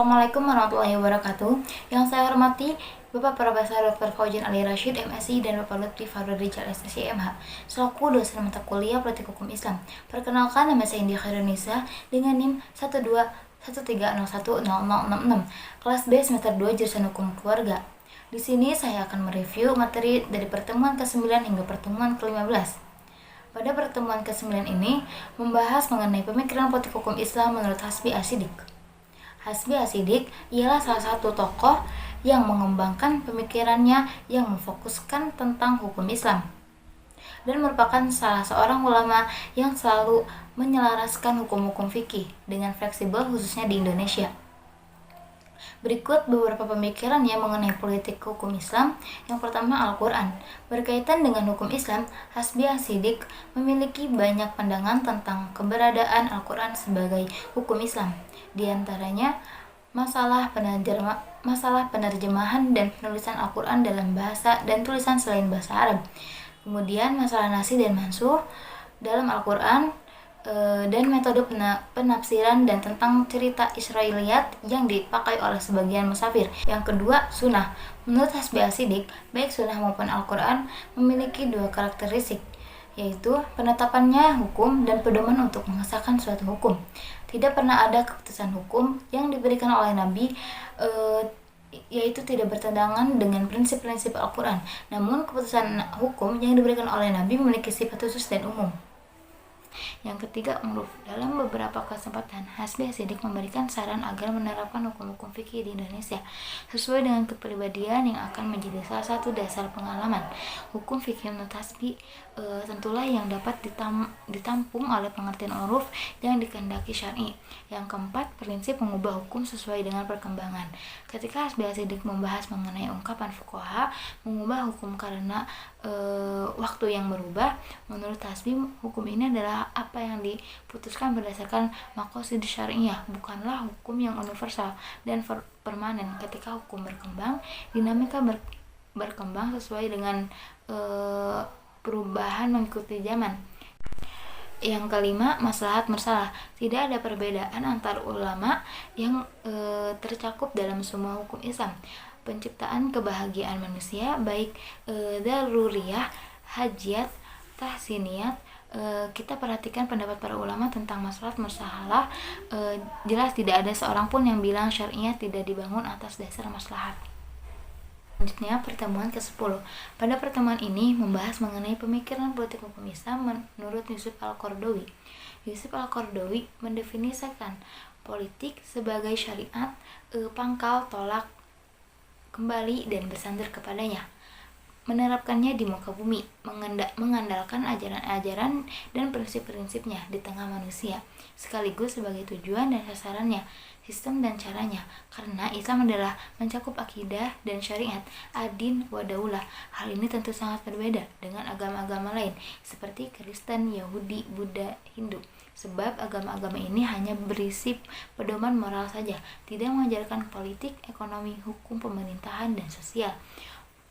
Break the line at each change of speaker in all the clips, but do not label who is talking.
Assalamualaikum warahmatullahi wabarakatuh. Yang saya hormati Bapak Profesor Dr. Fauzan Ali Rashid, MSI, dan Bapak Lutfi Fadul Rijal, SSC, MH, selaku dosen mata kuliah Politik Hukum Islam. Perkenalkan, nama saya India Khairunisa dengan NIM 121301066, kelas B semester 2 jurusan Hukum Keluarga. Di sini saya akan mereview materi dari pertemuan ke-9 hingga pertemuan ke-15. Pada pertemuan ke-9 ini membahas mengenai pemikiran politik hukum Islam menurut Hasbi Ashidik. Hasbi Ashidik ialah salah satu tokoh yang mengembangkan pemikirannya yang memfokuskan tentang hukum Islam dan merupakan salah seorang ulama yang selalu menyelaraskan hukum-hukum fikih dengan fleksibel khususnya di Indonesia. Berikut beberapa pemikirannya mengenai politik hukum Islam. Yang pertama, Al-Quran. Berkaitan dengan hukum Islam, Hasbi Ashidik memiliki banyak pandangan tentang keberadaan Al-Quran sebagai hukum Islam. Di antaranya, masalah penerjemahan dan penulisan Al-Quran dalam bahasa dan tulisan selain bahasa Arab. Kemudian, masalah nasikh dan mansukh dalam Al-Quran, dan metode penafsiran dan tentang cerita Israiliyat yang dipakai oleh sebagian musafir. Yang kedua, sunnah. Menurut Hasbi Ashidik, baik sunnah maupun Al-Quran memiliki dua karakteristik, yaitu penetapannya hukum dan pedoman untuk mengesahkan suatu hukum. Tidak pernah ada keputusan hukum yang diberikan oleh Nabi yaitu tidak bertentangan dengan prinsip-prinsip Al-Quran. Namun keputusan hukum yang diberikan oleh Nabi memiliki sifat khusus dan umum. Yang ketiga, uruf. Dalam beberapa kesempatan, Hasbi Ashidik memberikan saran agar menerapkan hukum-hukum fikih di Indonesia sesuai dengan kepribadian yang akan menjadi salah satu dasar pengalaman. Hukum fikih menurut Hasbi tentulah yang dapat ditampung oleh pengertian uruf yang dikehendaki syar'i. Yang keempat, prinsip mengubah hukum sesuai dengan perkembangan. Ketika Hasbi Ashidik membahas mengenai ungkapan fuqaha mengubah hukum karena waktu yang berubah, menurut Hasbi hukum ini adalah apa yang diputuskan berdasarkan maqasid syariah, bukanlah hukum yang universal dan permanen. Ketika hukum berkembang, dinamika berkembang sesuai dengan perubahan mengikuti zaman. Yang kelima, maslahat mersalah. Tidak ada perbedaan antar ulama yang tercakup dalam semua hukum Islam. Penciptaan kebahagiaan manusia baik daruriyah, hajiat, tahsiniyat. Kita perhatikan pendapat para ulama tentang maslahat mersalah. Jelas tidak ada seorang pun yang bilang syariah tidak dibangun atas dasar maslahat. Selanjutnya, pertemuan ke-10. Pada pertemuan ini membahas mengenai pemikiran politik hukum Islam menurut Yusuf Al-Qaradawi. Yusuf Al-Qaradawi mendefinisikan politik sebagai syariat, pangkal tolak kembali dan bersandar kepadanya, menerapkannya di muka bumi, mengandalkan ajaran-ajaran dan prinsip-prinsipnya di tengah manusia, sekaligus sebagai tujuan dan sasarannya, sistem dan caranya. Karena Islam adalah mencakup akidah dan syariat, adin wa daulah. Hal ini tentu sangat berbeda dengan agama-agama lain seperti Kristen, Yahudi, Buddha, Hindu. Sebab agama-agama ini hanya berisi pedoman moral saja, tidak mengajarkan politik, ekonomi, hukum, pemerintahan, dan sosial.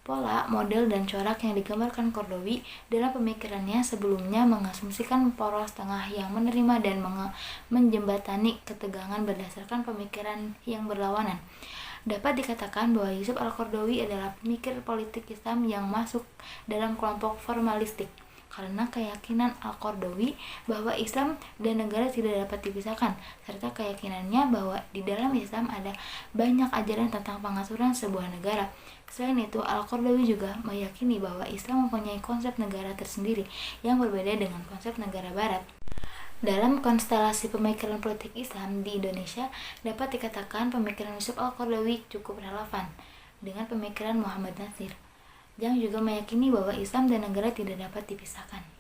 Pola, model, dan corak yang digambarkan Qaradawi dalam pemikirannya sebelumnya mengasumsikan poros tengah yang menerima dan menjembatani ketegangan berdasarkan pemikiran yang berlawanan. Dapat dikatakan bahwa Yusuf Al-Qaradawi adalah pemikir politik Islam yang masuk dalam kelompok formalistik, karena keyakinan Al-Qaradawi bahwa Islam dan negara tidak dapat dipisahkan, serta keyakinannya bahwa di dalam Islam ada banyak ajaran tentang pengaturan sebuah negara. Selain itu, Al-Qaradawi juga meyakini bahwa Islam mempunyai konsep negara tersendiri yang berbeda dengan konsep negara barat. Dalam konstelasi pemikiran politik Islam di Indonesia, dapat dikatakan pemikiran Yusuf Al-Qaradawi cukup relevan dengan pemikiran Muhammad Natsir, yang juga meyakini bahwa Islam dan negara tidak dapat dipisahkan.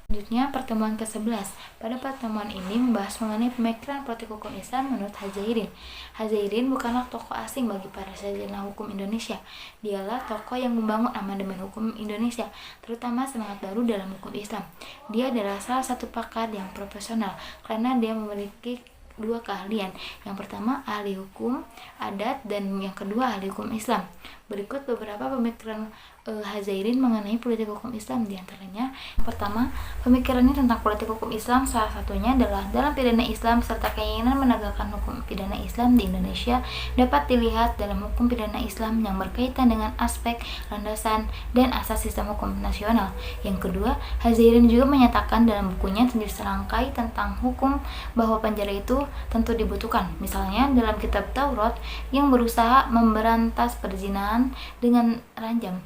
Selanjutnya, pertemuan ke-11. Pada pertemuan ini membahas mengenai pemikiran politik hukum Islam menurut Hajairin. Hajairin bukanlah tokoh asing bagi para sarjana hukum Indonesia. Dialah tokoh yang membangun amandemen hukum Indonesia, terutama semangat baru dalam hukum Islam. Dia adalah salah satu pakar yang profesional karena dia memiliki dua keahlian. Yang pertama ahli hukum adat dan yang kedua ahli hukum Islam. Berikut beberapa pemikiran Hazairin mengenai politik hukum Islam. Di antaranya, yang pertama, pemikirannya tentang politik hukum Islam salah satunya adalah dalam pidana Islam serta keinginan menegakkan hukum pidana Islam di Indonesia dapat dilihat dalam hukum pidana Islam yang berkaitan dengan aspek landasan dan asas sistem hukum nasional. Yang kedua, Hazairin juga menyatakan dalam bukunya serangkai tentang hukum bahwa penjara itu tentu dibutuhkan. Misalnya dalam kitab Taurat yang berusaha memberantas perzinahan dengan ranjam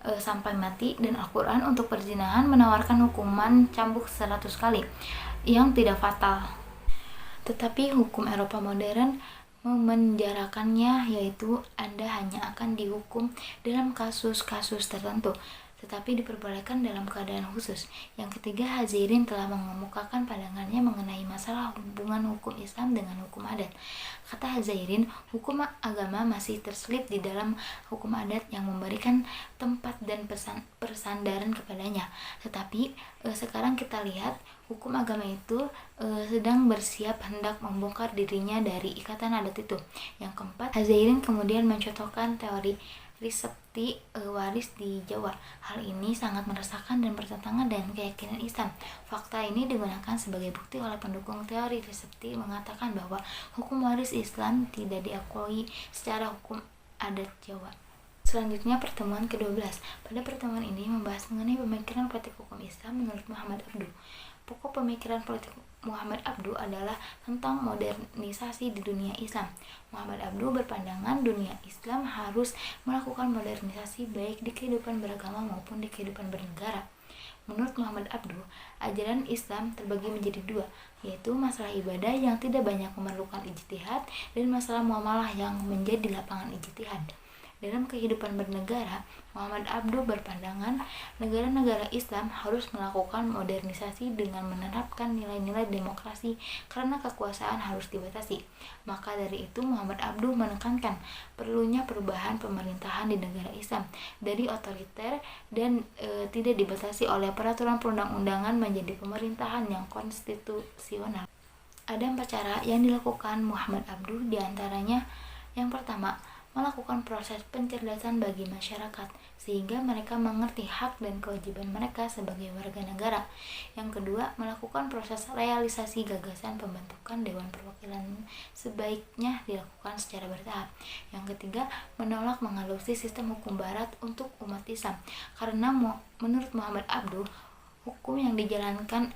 sampai mati, dan Al-Quran untuk perzinahan menawarkan hukuman cambuk 100 kali yang tidak fatal. Tetapi hukum Eropa modern memenjarakannya, yaitu Anda hanya akan dihukum dalam kasus-kasus tertentu, tetapi diperbolehkan dalam keadaan khusus. Yang ketiga, Hazairin telah mengemukakan pandangannya mengenai masalah hubungan hukum Islam dengan hukum adat. Kata Hazairin, hukum agama masih terselip di dalam hukum adat yang memberikan tempat dan persandaran kepadanya. Tetapi sekarang kita lihat hukum agama itu sedang bersiap hendak membongkar dirinya dari ikatan adat itu. Yang keempat, Hazairin kemudian mencontohkan teori Risepti waris di Jawa. Hal ini sangat meresahkan dan bertentangan dengan keyakinan Islam. Fakta ini digunakan sebagai bukti oleh pendukung teori Risepti mengatakan bahwa hukum waris Islam tidak diakui secara hukum adat Jawa. Selanjutnya, pertemuan ke-12. Pada pertemuan ini membahas mengenai pemikiran politik hukum Islam menurut Muhammad Abduh. Pokok pemikiran politik Muhammad Abduh adalah tentang modernisasi di dunia Islam. Muhammad Abduh berpandangan dunia Islam harus melakukan modernisasi baik di kehidupan beragama maupun di kehidupan bernegara. Menurut Muhammad Abduh, ajaran Islam terbagi menjadi dua, yaitu masalah ibadah yang tidak banyak memerlukan ijtihad dan masalah muamalah yang menjadi lapangan ijtihad. Dalam kehidupan bernegara, Muhammad Abduh berpandangan negara-negara Islam harus melakukan modernisasi dengan menerapkan nilai-nilai demokrasi karena kekuasaan harus dibatasi. Maka dari itu Muhammad Abduh menekankan perlunya perubahan pemerintahan di negara Islam dari otoriter dan tidak dibatasi oleh peraturan perundang-undangan menjadi pemerintahan yang konstitusional. Ada 4 cara yang dilakukan Muhammad Abduh, diantaranya yang pertama, melakukan proses pencerdasan bagi masyarakat sehingga mereka mengerti hak dan kewajiban mereka sebagai warga negara. Yang kedua, melakukan proses realisasi gagasan pembentukan Dewan Perwakilan sebaiknya dilakukan secara bertahap. Yang ketiga, menolak mengadopsi sistem hukum barat untuk umat Islam karena menurut Muhammad Abduh, hukum yang dijalankan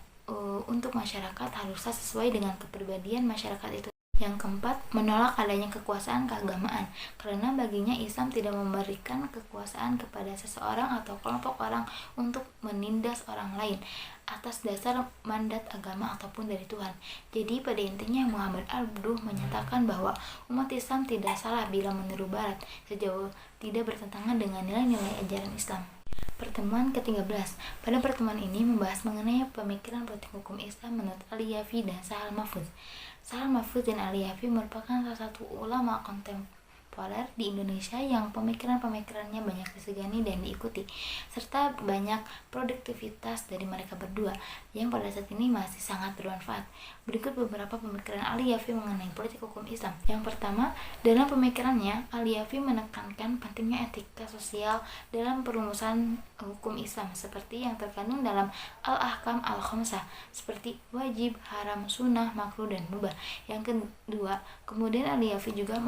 untuk masyarakat haruslah sesuai dengan kepribadian masyarakat itu. Yang keempat, menolak adanya kekuasaan keagamaan, karena baginya Islam tidak memberikan kekuasaan kepada seseorang atau kelompok orang untuk menindas orang lain atas dasar mandat agama ataupun dari Tuhan. Jadi pada intinya Muhammad Abduh menyatakan bahwa umat Islam tidak salah bila meniru Barat sejauh tidak bertentangan dengan nilai-nilai ajaran Islam. Pertemuan ke-13. Pada pertemuan ini membahas mengenai pemikiran politik hukum Islam menurut Ali Yafi dan Sahal Mahfudz. Sahal Mahfudz dan Ali Yafi merupakan salah satu ulama kontemporer di Indonesia yang pemikiran-pemikirannya banyak disegani dan diikuti, serta banyak produktivitas dari mereka berdua yang pada saat ini masih sangat bermanfaat. Berikut beberapa pemikiran Ali Yafi mengenai politik hukum Islam. Yang pertama, dalam pemikirannya, Ali Yafi menekankan pentingnya etika sosial dalam perumusan hukum Islam seperti yang terkandung dalam Al-Ahkam Al-Khamsah, seperti wajib, haram, sunnah, makruh, dan mubah. Yang kedua, kemudian Ali Yafi juga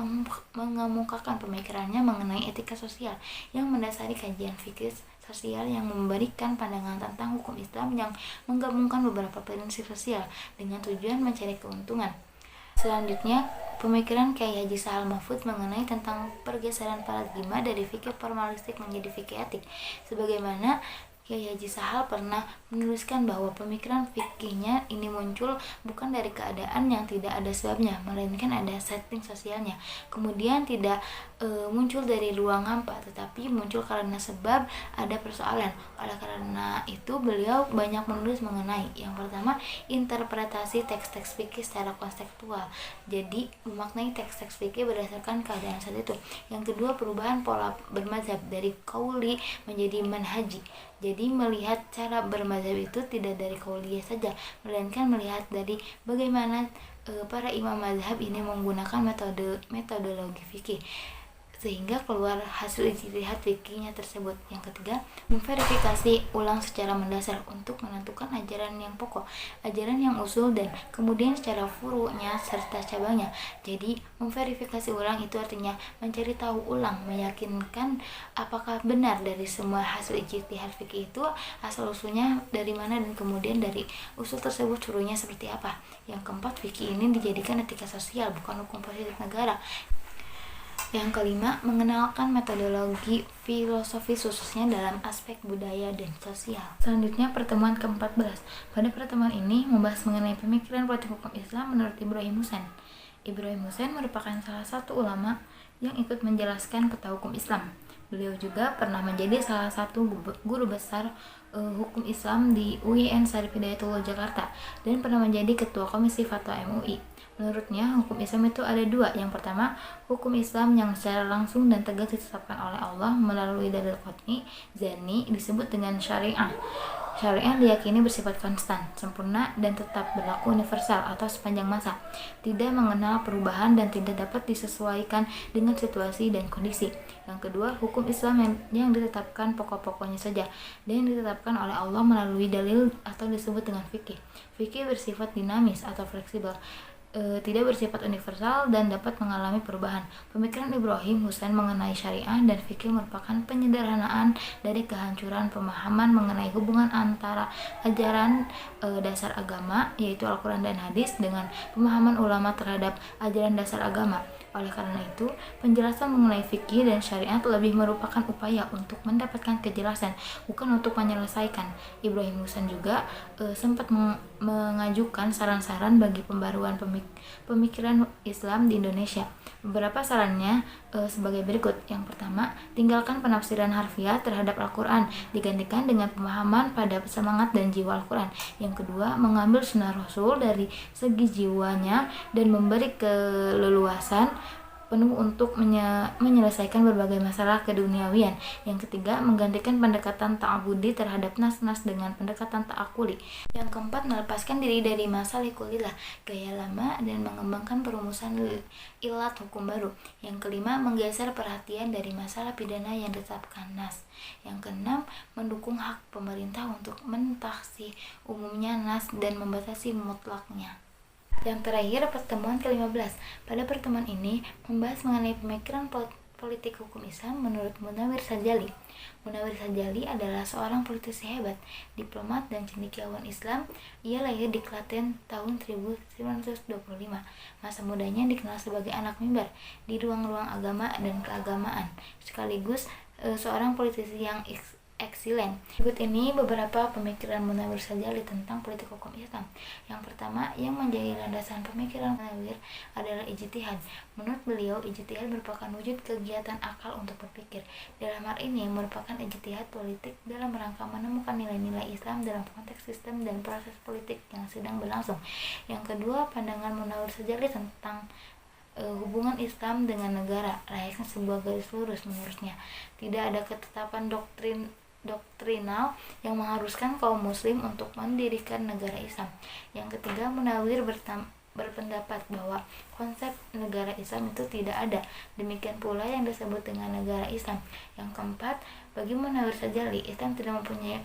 mengemukakan pemikirannya mengenai etika sosial yang mendasari kajian fikih sosial yang memberikan pandangan tentang hukum Islam yang menggabungkan beberapa prinsip sosial dengan tujuan mencari keuntungan. Selanjutnya, pemikiran Kyai Haji Sahal Mahfudz mengenai tentang pergeseran paradigma dari fikih formalistik menjadi fikih etik. Sebagaimana Kyai Haji Sahal pernah menuliskan bahwa pemikiran fikihnya ini muncul bukan dari keadaan yang tidak ada sebabnya, melainkan ada setting sosialnya. Kemudian tidak muncul dari ruang hampa, tetapi muncul karena sebab ada persoalan. Oleh karena itu beliau banyak menulis mengenai yang pertama, interpretasi teks-teks fikih secara konseptual. Jadi memaknai teks-teks fikih berdasarkan keadaan saat itu. Yang kedua, perubahan pola bermadzhab dari qauli menjadi manhaji. Jadi melihat cara bermadzhab itu tidak dari qauliyah saja, melainkan melihat dari bagaimana para imam mazhab ini menggunakan metodologi fikih sehingga keluar hasil ijtihad fikihnya tersebut. Yang ketiga, memverifikasi ulang secara mendasar untuk menentukan ajaran yang pokok, ajaran yang usul, dan kemudian secara furu'nya serta cabangnya. Jadi, memverifikasi ulang itu artinya mencari tahu ulang, meyakinkan apakah benar dari semua hasil ijtihad fikih itu asal-usulnya dari mana dan kemudian dari usul tersebut furu'nya seperti apa. Yang keempat, fikih ini dijadikan etika sosial, bukan hukum positif negara. Yang kelima, mengenalkan metodologi filosofi khususnya dalam aspek budaya dan sosial. Selanjutnya, pertemuan ke-14. Pada pertemuan ini membahas mengenai pemikiran politik hukum Islam menurut Ibrahim Hussein. Ibrahim Hussein merupakan salah satu ulama yang ikut menjelaskan peta hukum Islam. Beliau juga pernah menjadi salah satu guru besar hukum Islam di UIN Syarif Hidayatullah Jakarta dan pernah menjadi ketua komisi fatwa MUI. Menurutnya, hukum Islam itu ada dua. Yang pertama, hukum Islam yang secara langsung dan tegas ditetapkan oleh Allah melalui dalil qat'i, zanni, disebut dengan syariah. Syariah diyakini bersifat konstan, sempurna, dan tetap berlaku universal atau sepanjang masa, tidak mengenal perubahan dan tidak dapat disesuaikan dengan situasi dan kondisi. Yang kedua, hukum Islam yang ditetapkan pokok-pokoknya saja dan yang ditetapkan oleh Allah melalui dalil atau disebut dengan fikih. Fikih bersifat dinamis atau fleksibel, tidak bersifat universal dan dapat mengalami perubahan. Pemikiran Ibrahim Hussein mengenai syariah dan fikih merupakan penyederhanaan dari kehancuran pemahaman mengenai hubungan antara ajaran dasar agama, yaitu Al-Quran dan Hadis, dengan pemahaman ulama terhadap ajaran dasar agama. Oleh karena itu, penjelasan mengenai fikih dan syariat lebih merupakan upaya untuk mendapatkan kejelasan, bukan untuk menyelesaikan. Ibrahim Hussein juga sempat mengajukan saran-saran bagi pembaruan pemikiran Islam di Indonesia. Beberapa sarannya sebagai berikut. Yang pertama, tinggalkan penafsiran harfiah terhadap Al-Quran, digantikan dengan pemahaman pada semangat dan jiwa Al-Quran. Yang kedua, mengambil sunnah Rasul dari segi jiwanya dan memberi keleluasan penuh untuk menyelesaikan berbagai masalah keduniawian. Yang ketiga, menggantikan pendekatan ta'abudi terhadap nas-nas dengan pendekatan ta'akuli. Yang keempat, melepaskan diri dari masa likulillah, gaya lama, dan mengembangkan perumusan ilat hukum baru. Yang kelima, menggeser perhatian dari masalah pidana yang ditetapkan nas. Yang keenam, mendukung hak pemerintah untuk mentaksi umumnya nas dan membatasi mutlaknya. Yang terakhir, pertemuan ke-15. Pada pertemuan ini membahas mengenai pemikiran politik hukum Islam menurut Munawir Sajali. Munawir Sajali adalah seorang politisi hebat, diplomat, dan cendekiawan Islam. Ia lahir di Klaten tahun 1925. Masa mudanya dikenal sebagai anak mimbar di ruang-ruang agama dan keagamaan, sekaligus seorang politisi yang ekselen. Berikut ini beberapa pemikiran Munawir Sajali tentang politik hukum Islam. Yang pertama, yang menjadi landasan pemikiran Munawir adalah ijtihad. Menurut beliau, ijtihad merupakan wujud kegiatan akal untuk berpikir. Dalam hal ini merupakan ijtihad politik dalam rangka menemukan nilai-nilai Islam dalam konteks sistem dan proses politik yang sedang berlangsung. Yang kedua, pandangan Munawir Sajali tentang hubungan Islam dengan negara layaknya sebuah garis lurus. Menurutnya, tidak ada ketetapan doktrinal yang mengharuskan kaum muslim untuk mendirikan negara Islam. Yang ketiga, Munawir berpendapat bahwa konsep negara Islam itu tidak ada, demikian pula yang disebut dengan negara Islam. Yang keempat, bagi Munawir Sajali, Islam tidak mempunyai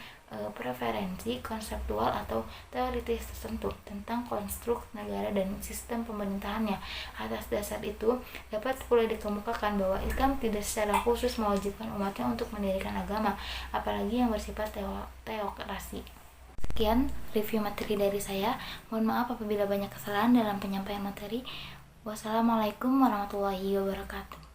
preferensi konseptual atau teoritis tertentu tentang konstruk negara dan sistem pemerintahannya. Atas dasar itu, dapat pula dikemukakan bahwa Islam tidak secara khusus mewajibkan umatnya untuk mendirikan agama, apalagi yang bersifat teokrasi. Sekian review materi dari saya. Mohon maaf apabila banyak kesalahan dalam penyampaian materi. Wassalamualaikum warahmatullahi wabarakatuh.